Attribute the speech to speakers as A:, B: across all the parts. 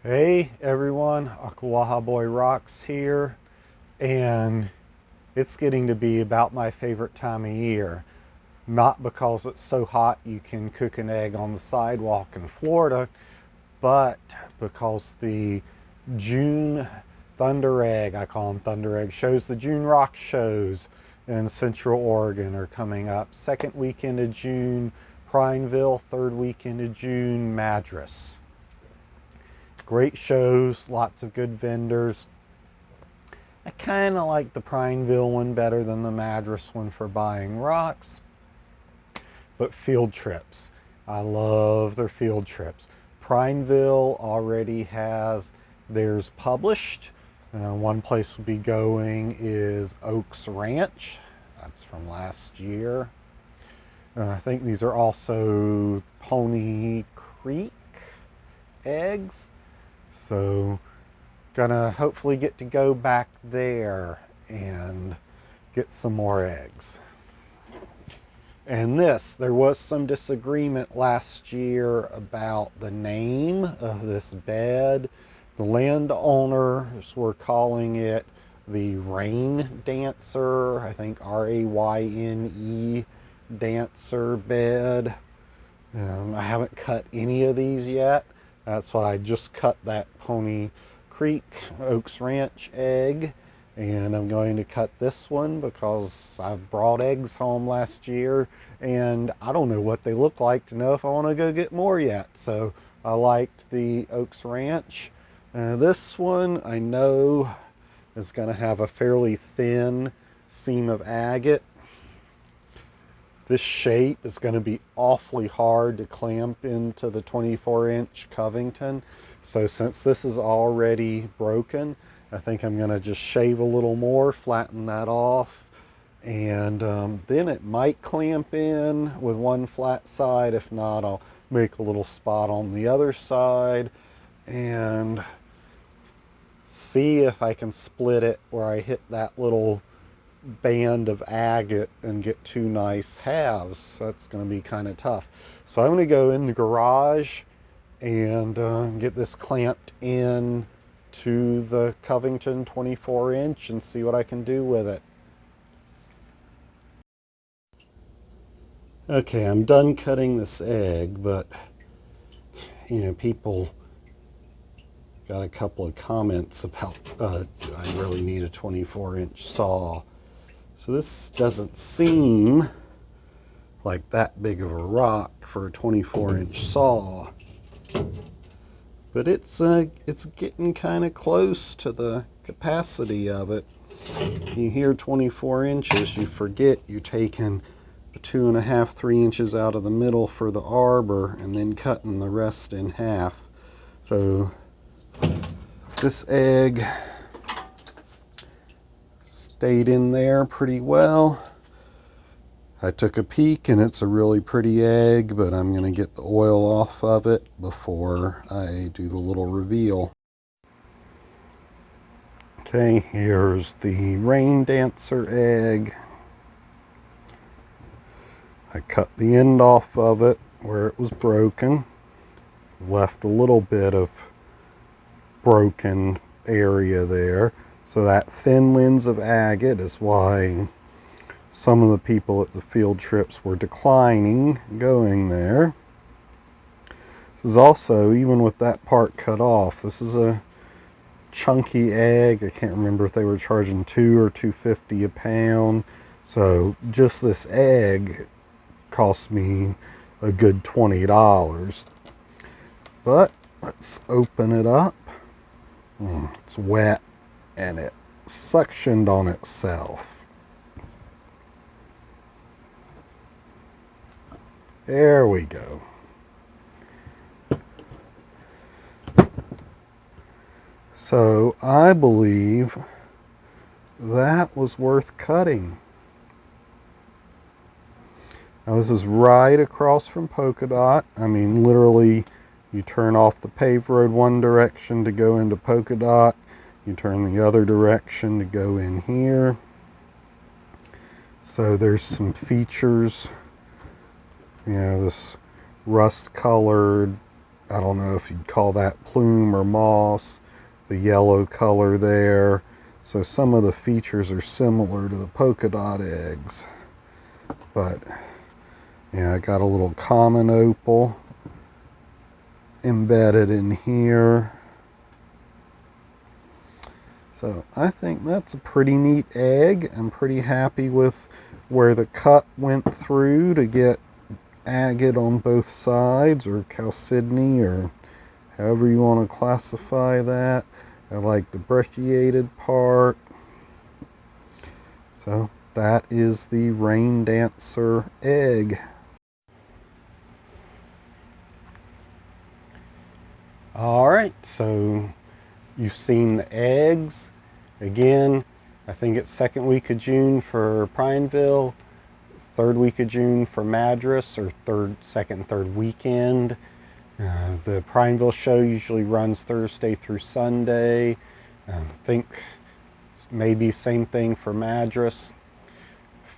A: Hey everyone, Akawaha Boy Rocks here, and it's getting to be about my favorite time of year. Not because it's so hot you can cook an egg on the sidewalk in Florida, but because the June Thunderegg, I call them Thunderegg shows, the June rock shows in Central Oregon are coming up. Second weekend of June, Prineville, third weekend of June, Madras. Great shows, lots of good vendors. I kind of like the Prineville one better than the Madras one for buying rocks. But field trips, I love their field trips. Prineville already has theirs published. One place we'll be going is Oaks Ranch. That's from last year. I think these are also Pony Creek eggs. So gonna hopefully get to go back there and get some more eggs. And there was some disagreement last year about the name of this bed. The landowners were calling it the Rain Dancer, I think Rayne Dancer bed. I haven't cut any of these yet. That's what I just cut, that Pony Creek Oaks Ranch egg. And I'm going to cut this one because I brought eggs home last year and I don't know what they look like to know if I want to go get more yet. So I liked the Oaks Ranch. This one I know is going to have a fairly thin seam of agate. This shape is going to be awfully hard to clamp into the 24-inch Covington. So since this is already broken, I think I'm going to just shave a little more, flatten that off, and then it might clamp in with one flat side. If not, I'll make a little spot on the other side and see if I can split it where I hit that little band of agate and get two nice halves. That's going to be kind of tough. So I'm going to go in the garage and get this clamped in to the Covington 24-inch and see what I can do with it. Okay, I'm done cutting this egg, but people got a couple of comments about do I really need a 24-inch saw? So this doesn't seem like that big of a rock for a 24-inch saw, but it's getting kind of close to the capacity of it. You hear 24 inches, you forget you're taking 2.5, 3 inches out of the middle for the arbor and then cutting the rest in half. So this egg stayed in there pretty well. I took a peek and it's a really pretty egg, but I'm going to get the oil off of it before I do the little reveal. Okay, here's the Rain Dancer egg. I cut the end off of it where it was broken. Left a little bit of broken area there. So that thin lens of agate is why some of the people at the field trips were declining going there. This is also, even with that part cut off, this is a chunky egg. I can't remember if they were charging $2 or $2.50 a pound. So just this egg cost me a good $20. But let's open it up. It's wet and it suctioned on itself. There we go. So I believe that was worth cutting. Now this is right across from Polka Dot. I mean, literally, you turn off the paved road one direction to go into Polka Dot. You turn the other direction to go in here. So there's some features. This rust-colored I don't know if you'd call that plume or moss, the yellow color there. So some of the features are similar to the polka dot eggs. But yeah, I got a little common opal embedded in here. So I think that's a pretty neat egg. I'm pretty happy with where the cut went through to get agate on both sides, or chalcedony, or however you want to classify that. I like the brecciated part. So that is the Rain Dancer egg. Alright, so you've seen the eggs. Again, I think it's second week of June for Prineville, third week of June for Madras, or second and third weekend. The Prineville show usually runs Thursday through Sunday. I think maybe same thing for Madras.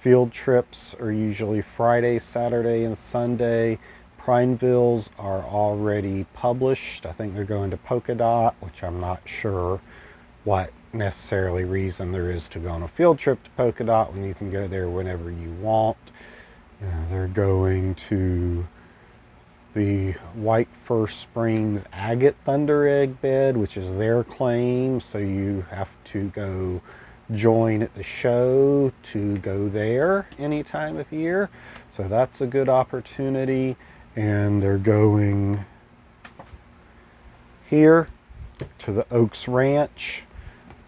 A: Field trips are usually Friday, Saturday, and Sunday. Prineville's are already published. I think they're going to Polka Dot, which I'm not sure what necessarily reason there is to go on a field trip to Polka Dot when you can go there whenever you want. They're going to the White First Springs agate Thunderegg bed, which is their claim, so you have to go join at the show to go there any time of year. So that's a good opportunity. And they're going here to the Oaks Ranch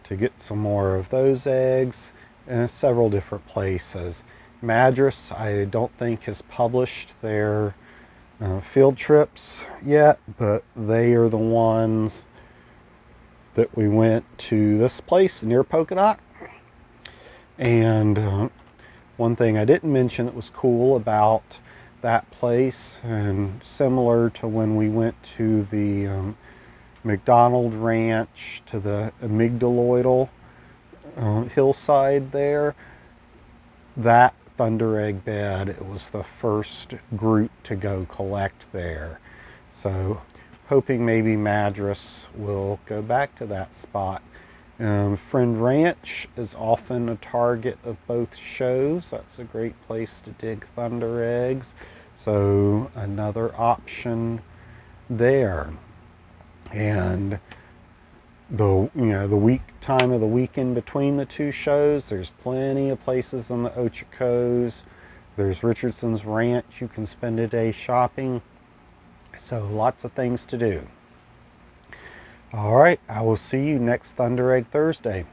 A: to get some more of those eggs, and several different places. Madras, I don't think, has published their field trips yet, but they are the ones that we went to this place near Polka Dot. And one thing I didn't mention that was cool about that place, and similar to when we went to the McDonald Ranch, to the amygdaloidal hillside there, that Thunderegg bed, it was the first group to go collect there. So hoping maybe Madras will go back to that spot. Friend Ranch is often a target of both shows. That's a great place to dig Thundereggs. So another option there. And the week time of the weekend between the two shows, there's plenty of places in the Ochoco's. There's Richardson's Ranch. You can spend a day shopping. So lots of things to do. All right, I will see you next Thunderegg Thursday.